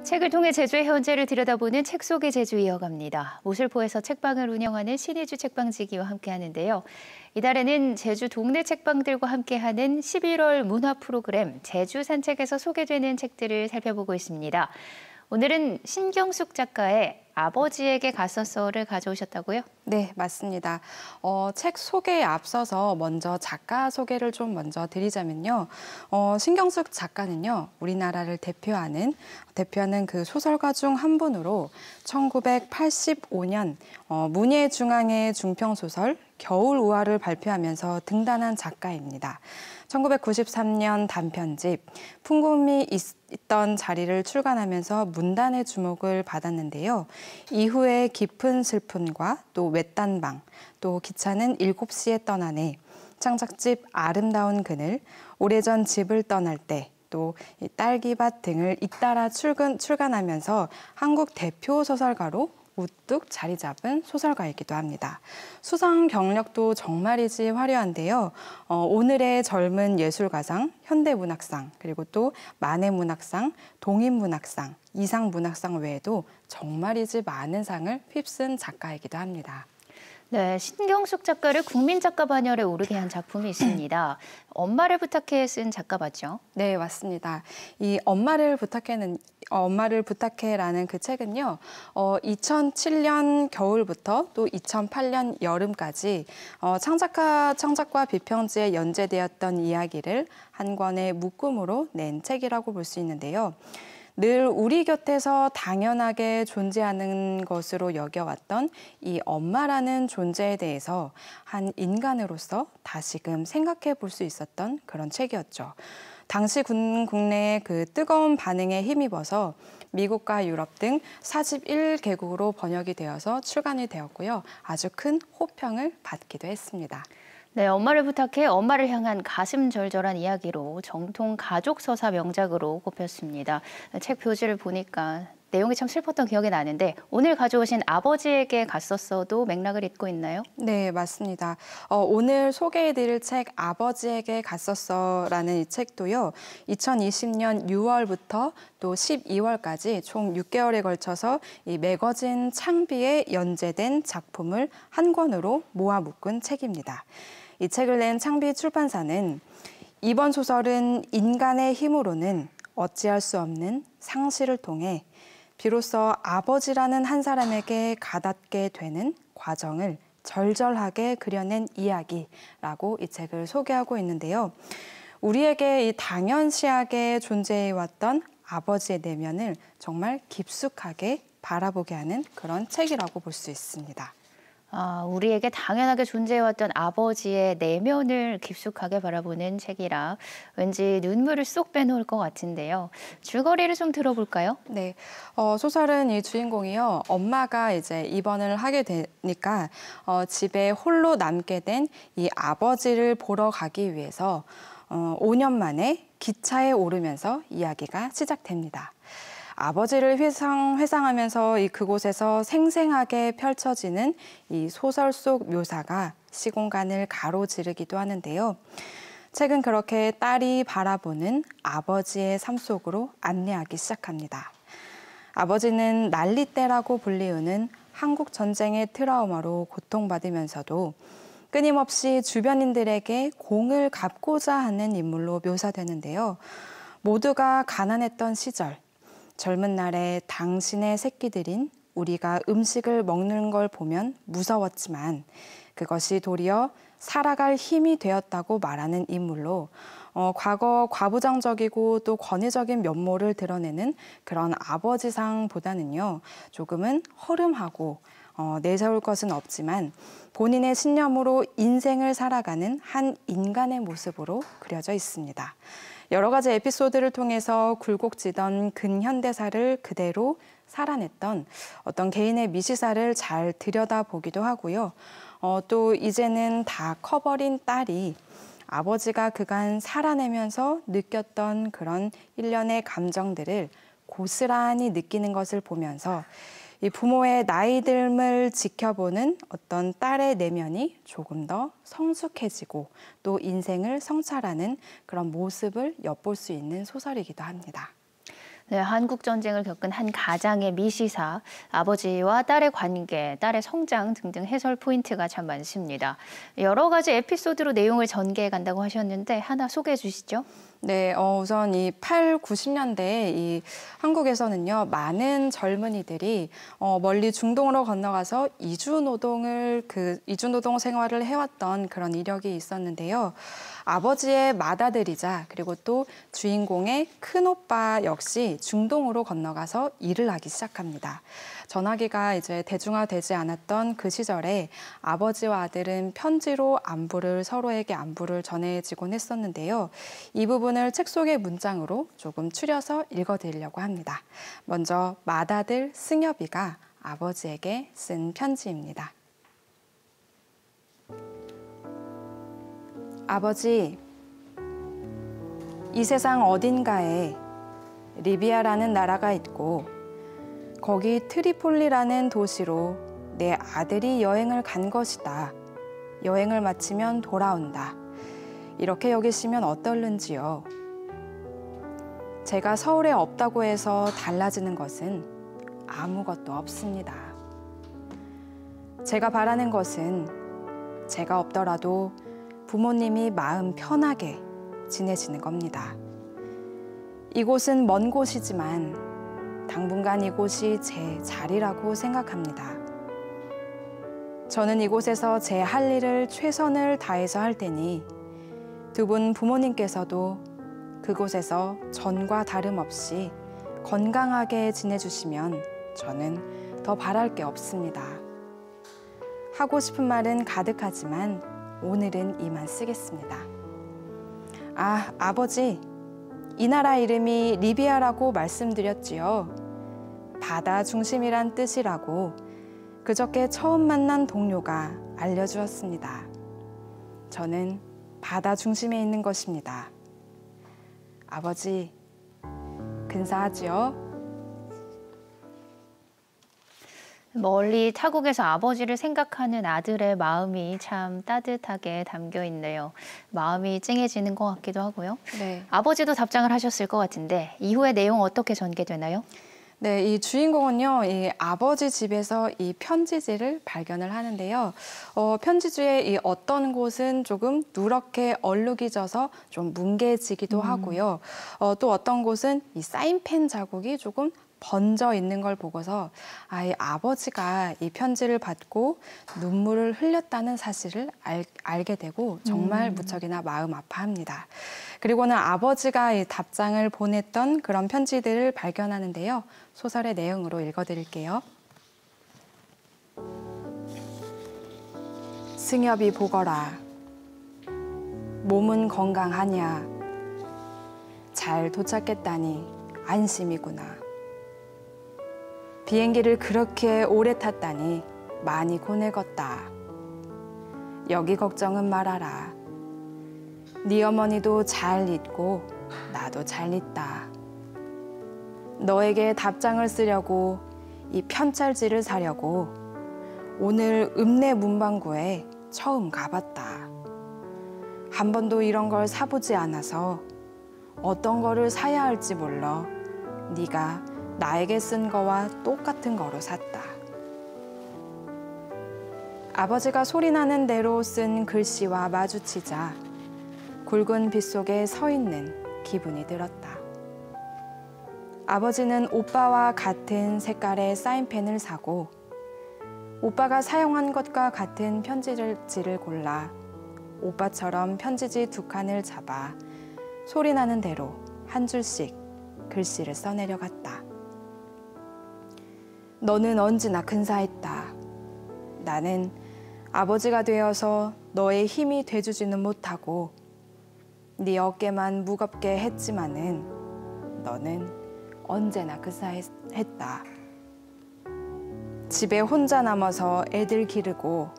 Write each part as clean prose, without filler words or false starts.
책을 통해 제주의 현재를 들여다보는 책 속의 제주 이어갑니다. 모슬포에서 책방을 운영하는 신의주 책방지기와 함께하는데요. 이달에는 제주 동네 책방들과 함께하는 11월 문화 프로그램 제주 산책에서 소개되는 책들을 살펴보고 있습니다. 오늘은 신경숙 작가의 아버지에게 갔었어를 가져오셨다고요? 네, 맞습니다. 책 소개에 앞서서 먼저 작가 소개를 좀 먼저 드리자면요. 신경숙 작가는요, 우리나라를 대표하는 그 소설가 중 한 분으로 1985년 문예중앙의 중평소설 겨울우화를 발표하면서 등단한 작가입니다. 1993년 단편집 풍금이 있던 자리를 출간하면서 문단의 주목을 받았는데요. 이후에 깊은 슬픔과 또 외딴방, 또 기차는 7시에 떠나네, 창작집 아름다운 그늘, 오래전 집을 떠날 때, 또 딸기밭 등을 잇따라 출간하면서 한국 대표 소설가로 우뚝 자리 잡은 소설가이기도 합니다. 수상 경력도 정말이지 화려한데요. 오늘의 젊은 예술가상, 현대문학상, 그리고 또 만해문학상, 동인문학상, 이상문학상 외에도 정말이지 많은 상을 휩쓴 작가이기도 합니다. 네, 신경숙 작가를 국민작가 반열에 오르게 한 작품이 있습니다. 엄마를 부탁해 쓴 작가 맞죠? 네, 맞습니다. 이 엄마를 부탁해라는 그 책은요, 2007년 겨울부터 또 2008년 여름까지 창작과 비평지에 연재되었던 이야기를 한 권의 묶음으로 낸 책이라고 볼 수 있는데요. 늘 우리 곁에서 당연하게 존재하는 것으로 여겨왔던 이 엄마라는 존재에 대해서 한 인간으로서 다시금 생각해 볼 수 있었던 그런 책이었죠. 당시 국내의 그 뜨거운 반응에 힘입어서 미국과 유럽 등 41개국으로 번역이 되어서 출간이 되었고요. 아주 큰 호평을 받기도 했습니다. 네, 엄마를 부탁해 엄마를 향한 가슴 절절한 이야기로 정통 가족 서사 명작으로 꼽혔습니다. 책 표지를 보니까 내용이 참 슬펐던 기억이 나는데 오늘 가져오신 아버지에게 갔었어도 맥락을 잇고 있나요? 네, 맞습니다. 오늘 소개해드릴 책 아버지에게 갔었어라는 이 책도요. 2020년 6월부터 또 12월까지 총 6개월에 걸쳐서 이 매거진 창비에 연재된 작품을 한 권으로 모아 묶은 책입니다. 이 책을 낸 창비 출판사는 이번 소설은 인간의 힘으로는 어찌할 수 없는 상실을 통해 비로소 아버지라는 한 사람에게 가닿게 되는 과정을 절절하게 그려낸 이야기라고 이 책을 소개하고 있는데요. 우리에게 이 당연시하게 존재해왔던 아버지의 내면을 정말 깊숙하게 바라보게 하는 그런 책이라고 볼 수 있습니다. 우리에게 당연하게 존재해왔던 아버지의 내면을 깊숙하게 바라보는 책이라 왠지 눈물을 쏙 빼놓을 것 같은데요. 줄거리를 좀 들어볼까요? 네, 소설은 이 주인공이요. 엄마가 이제 입원을 하게 되니까 집에 홀로 남게 된 이 아버지를 보러 가기 위해서 5년 만에 기차에 오르면서 이야기가 시작됩니다. 아버지를 회상하면서 그곳에서 생생하게 펼쳐지는 이 소설 속 묘사가 시공간을 가로지르기도 하는데요. 책은 그렇게 딸이 바라보는 아버지의 삶 속으로 안내하기 시작합니다. 아버지는 난리떼라고 불리우는 한국 전쟁의 트라우마로 고통받으면서도 끊임없이 주변인들에게 공을 갚고자 하는 인물로 묘사되는데요. 모두가 가난했던 시절, 젊은 날에 당신의 새끼들인 우리가 음식을 먹는 걸 보면 무서웠지만 그것이 도리어 살아갈 힘이 되었다고 말하는 인물로 과거 과부장적이고 또 권위적인 면모를 드러내는 그런 아버지상보다는요, 조금은 허름하고 내세울 것은 없지만 본인의 신념으로 인생을 살아가는 한 인간의 모습으로 그려져 있습니다. 여러 가지 에피소드를 통해서 굴곡지던 근현대사를 그대로 살아냈던 어떤 개인의 미시사를 잘 들여다보기도 하고요. 또 이제는 다 커버린 딸이 아버지가 그간 살아내면서 느꼈던 그런 일련의 감정들을 고스란히 느끼는 것을 보면서 이 부모의 나이 듦을 지켜보는 어떤 딸의 내면이 조금 더 성숙해지고 또 인생을 성찰하는 그런 모습을 엿볼 수 있는 소설이기도 합니다. 네, 한국 전쟁을 겪은 한 가장의 미시사, 아버지와 딸의 관계, 딸의 성장 등등 해설 포인트가 참 많습니다. 여러 가지 에피소드로 내용을 전개해 간다고 하셨는데 하나 소개해 주시죠. 네, 우선 이 8, 90년대에 이 한국에서는요, 많은 젊은이들이 멀리 중동으로 건너가서 이주 노동 생활을 해왔던 그런 이력이 있었는데요. 아버지의 맏아들이자 그리고 또 주인공의 큰오빠 역시 중동으로 건너가서 일을 하기 시작합니다. 전화기가 이제 대중화되지 않았던 그 시절에 아버지와 아들은 편지로 서로에게 안부를 전해지곤 했었는데요. 이 부분을 책 속의 문장으로 조금 추려서 읽어드리려고 합니다. 먼저 맏아들 승엽이가 아버지에게 쓴 편지입니다. 아버지, 이 세상 어딘가에 리비아라는 나라가 있고 거기 트리폴리라는 도시로 내 아들이 여행을 간 것이다. 여행을 마치면 돌아온다. 이렇게 여기시면 어떨는지요? 제가 서울에 없다고 해서 달라지는 것은 아무것도 없습니다. 제가 바라는 것은 제가 없더라도 부모님이 마음 편하게 지내시는 겁니다. 이곳은 먼 곳이지만 당분간 이곳이 제 자리라고 생각합니다. 저는 이곳에서 제 할 일을 최선을 다해서 할 테니 두 분 부모님께서도 그곳에서 전과 다름없이 건강하게 지내주시면 저는 더 바랄 게 없습니다. 하고 싶은 말은 가득하지만 오늘은 이만 쓰겠습니다. 아, 아버지, 이 나라 이름이 리비아라고 말씀드렸지요. 바다 중심이란 뜻이라고 그저께 처음 만난 동료가 알려주었습니다. 저는 바다 중심에 있는 것입니다. 아버지, 근사하지요? 멀리 타국에서 아버지를 생각하는 아들의 마음이 참 따뜻하게 담겨 있네요. 마음이 찡해지는 것 같기도 하고요. 네. 아버지도 답장을 하셨을 것 같은데 이후의 내용 어떻게 전개되나요? 네, 이 주인공은요, 이 아버지 집에서 이 편지지를 발견을 하는데요. 편지지의 이 어떤 곳은 조금 누렇게 얼룩이 져서 좀 뭉개지기도 하고요. 또 어떤 곳은 이 사인펜 자국이 조금 번져 있는 걸 보고서 이 아버지가 이 편지를 받고 눈물을 흘렸다는 사실을 알게 되고 정말 무척이나 마음 아파합니다. 그리고는 아버지가 이 답장을 보냈던 그런 편지들을 발견하는데요. 소설의 내용으로 읽어드릴게요. 승엽이 보거라. 몸은 건강하냐. 잘 도착했다니 안심이구나. 비행기를 그렇게 오래 탔다니 많이 고뇌겄다. 여기 걱정은 말아라. 네 어머니도 잘 있고 나도 잘 있다. 너에게 답장을 쓰려고 이 편찰지를 사려고 오늘 읍내 문방구에 처음 가봤다. 한 번도 이런 걸 사보지 않아서 어떤 거를 사야 할지 몰라 네가 나에게 쓴 거와 똑같은 거로 샀다. 아버지가 소리나는 대로 쓴 글씨와 마주치자 굵은 빛 속에 서 있는 기분이 들었다. 아버지는 오빠와 같은 색깔의 사인펜을 사고 오빠가 사용한 것과 같은 편지지를 골라 오빠처럼 편지지 2칸을 잡아 소리나는 대로 한 줄씩 글씨를 써내려갔다. 너는 언제나 근사했다. 나는 아버지가 되어서 너의 힘이 돼주지는 못하고 네 어깨만 무겁게 했지만은 너는 언제나 근사했다. 집에 혼자 남아서 애들 기르고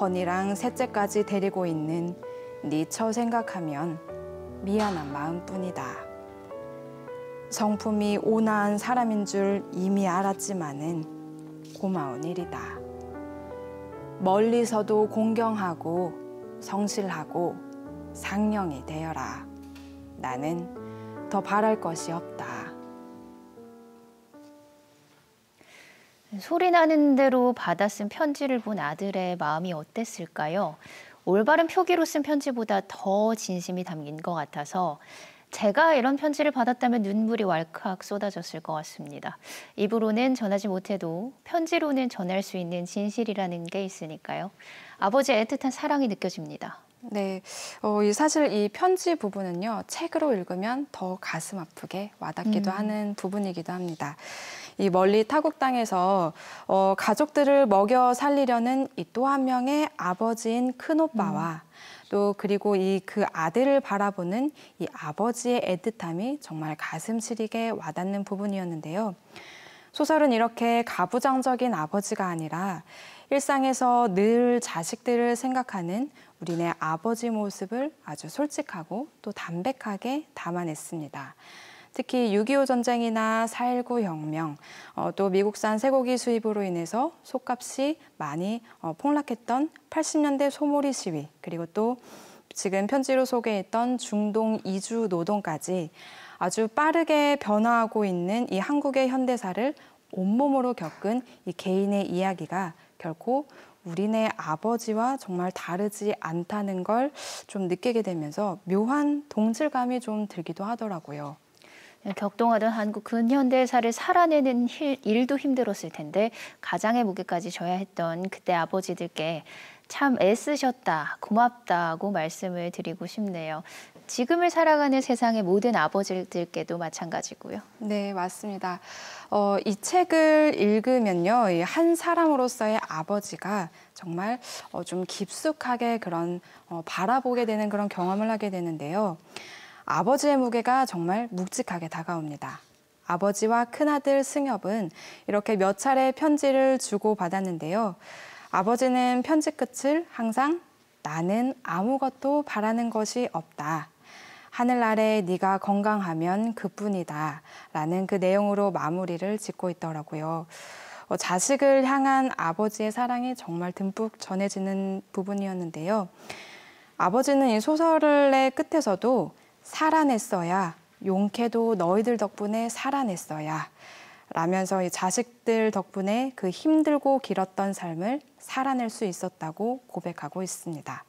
헌이랑 셋째까지 데리고 있는 네 처 생각하면 미안한 마음뿐이다. 성품이 온화한 사람인 줄 이미 알았지만은 고마운 일이다. 멀리서도 공경하고 성실하고 상령이 되어라. 나는 더 바랄 것이 없다. 소리 나는 대로 받아 쓴 편지를 본 아들의 마음이 어땠을까요? 올바른 표기로 쓴 편지보다 더 진심이 담긴 것 같아서 제가 이런 편지를 받았다면 눈물이 왈칵 쏟아졌을 것 같습니다. 입으로는 전하지 못해도 편지로는 전할 수 있는 진실이라는 게 있으니까요. 아버지의 애틋한 사랑이 느껴집니다. 네, 사실 이 편지 부분은요, 책으로 읽으면 더 가슴 아프게 와닿기도 하는 부분이기도 합니다. 이 멀리 타국 땅에서 가족들을 먹여 살리려는 이 또 한 명의 아버지인 큰오빠와 또 그리고 이 그 아들을 바라보는 이 아버지의 애틋함이 정말 가슴 시리게 와닿는 부분이었는데요. 소설은 이렇게 가부장적인 아버지가 아니라 일상에서 늘 자식들을 생각하는 우리네 아버지 모습을 아주 솔직하고 또 담백하게 담아냈습니다. 특히 6.25 전쟁이나 4.19 혁명, 또 미국산 쇠고기 수입으로 인해서 솥값이 많이 폭락했던 80년대 소몰이 시위, 그리고 또 지금 편지로 소개했던 중동 이주 노동까지 아주 빠르게 변화하고 있는 이 한국의 현대사를 온몸으로 겪은 이 개인의 이야기가 결코 우리네 아버지와 정말 다르지 않다는 걸 좀 느끼게 되면서 묘한 동질감이 좀 들기도 하더라고요. 격동하던 한국 근현대사를 살아내는 일도 힘들었을 텐데 가장의 무게까지 져야 했던 그때 아버지들께 참 애쓰셨다, 고맙다고 말씀을 드리고 싶네요. 지금을 살아가는 세상의 모든 아버지들께도 마찬가지고요. 네, 맞습니다. 이 책을 읽으면요, 이 한 사람으로서의 아버지가 정말 좀 깊숙하게 그런 바라보게 되는 그런 경험을 하게 되는데요. 아버지의 무게가 정말 묵직하게 다가옵니다. 아버지와 큰아들 승엽은 이렇게 몇 차례 편지를 주고받았는데요. 아버지는 편지 끝을 항상 나는 아무것도 바라는 것이 없다. 하늘 아래 네가 건강하면 그뿐이다. 라는 그 내용으로 마무리를 짓고 있더라고요. 자식을 향한 아버지의 사랑이 정말 듬뿍 전해지는 부분이었는데요. 아버지는 이 소설의 끝에서도 살아냈어야, 용케도 너희들 덕분에 살아냈어야 라면서 이 자식들 덕분에 그 힘들고 길었던 삶을 살아낼 수 있었다고 고백하고 있습니다.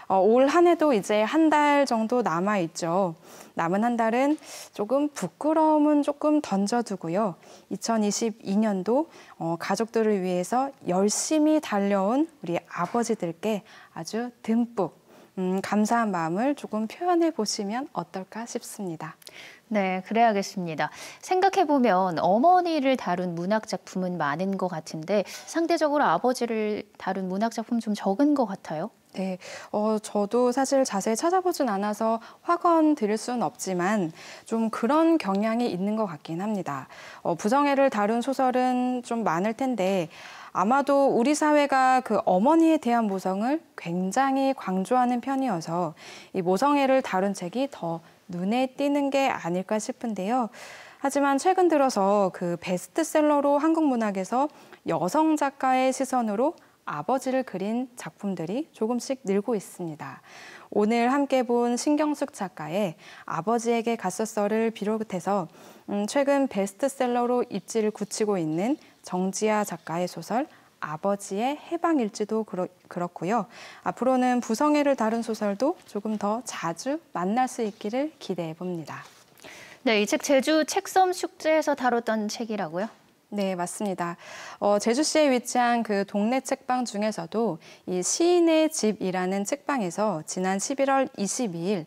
올 한 해도 이제 한 달 정도 남아있죠. 남은 한 달은 조금 부끄러움은 조금 던져두고요. 2022년도 가족들을 위해서 열심히 달려온 우리 아버지들께 아주 듬뿍 감사한 마음을 조금 표현해 보시면 어떨까 싶습니다. 네, 그래야겠습니다. 생각해보면 어머니를 다룬 문학 작품은 많은 것 같은데 상대적으로 아버지를 다룬 문학 작품 좀 적은 것 같아요. 네, 저도 사실 자세히 찾아보진 않아서 확언 드릴 수는 없지만 좀 그런 경향이 있는 것 같긴 합니다. 부정애를 다룬 소설은 좀 많을 텐데 아마도 우리 사회가 그 어머니에 대한 모성을 굉장히 강조하는 편이어서 이 모성애를 다룬 책이 더 눈에 띄는 게 아닐까 싶은데요. 하지만 최근 들어서 그 베스트셀러로 한국 문학에서 여성 작가의 시선으로 아버지를 그린 작품들이 조금씩 늘고 있습니다. 오늘 함께 본 신경숙 작가의 아버지에게 갔었어를 비롯해서 최근 베스트셀러로 입지를 굳히고 있는 정지아 작가의 소설 아버지의 해방일지도 그렇고요. 앞으로는 부성애를 다룬 소설도 조금 더 자주 만날 수 있기를 기대해 봅니다. 네, 이 책 제주 책섬 축제에서 다뤘던 책이라고요? 네, 맞습니다. 제주시에 위치한 그 동네 책방 중에서도 이 시인의 집이라는 책방에서 지난 11월 22일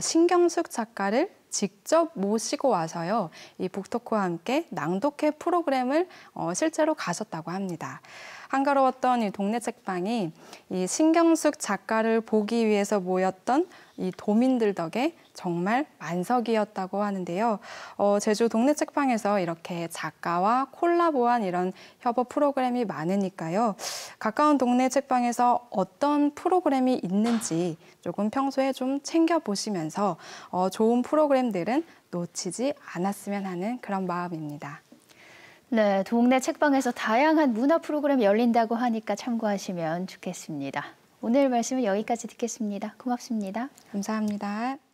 신경숙 작가를 직접 모시고 와서요, 이 북토크와 함께 낭독회 프로그램을 실제로 가셨다고 합니다. 한가로웠던 이 동네 책방이 이 신경숙 작가를 보기 위해서 모였던 이 도민들 덕에 정말 만석이었다고 하는데요. 제주 동네 책방에서 이렇게 작가와 콜라보한 이런 협업 프로그램이 많으니까요. 가까운 동네 책방에서 어떤 프로그램이 있는지 조금 평소에 좀 챙겨보시면서 좋은 프로그램들은 놓치지 않았으면 하는 그런 마음입니다. 네, 동네 책방에서 다양한 문화 프로그램 열린다고 하니까 참고하시면 좋겠습니다. 오늘 말씀은 여기까지 듣겠습니다. 고맙습니다. 감사합니다.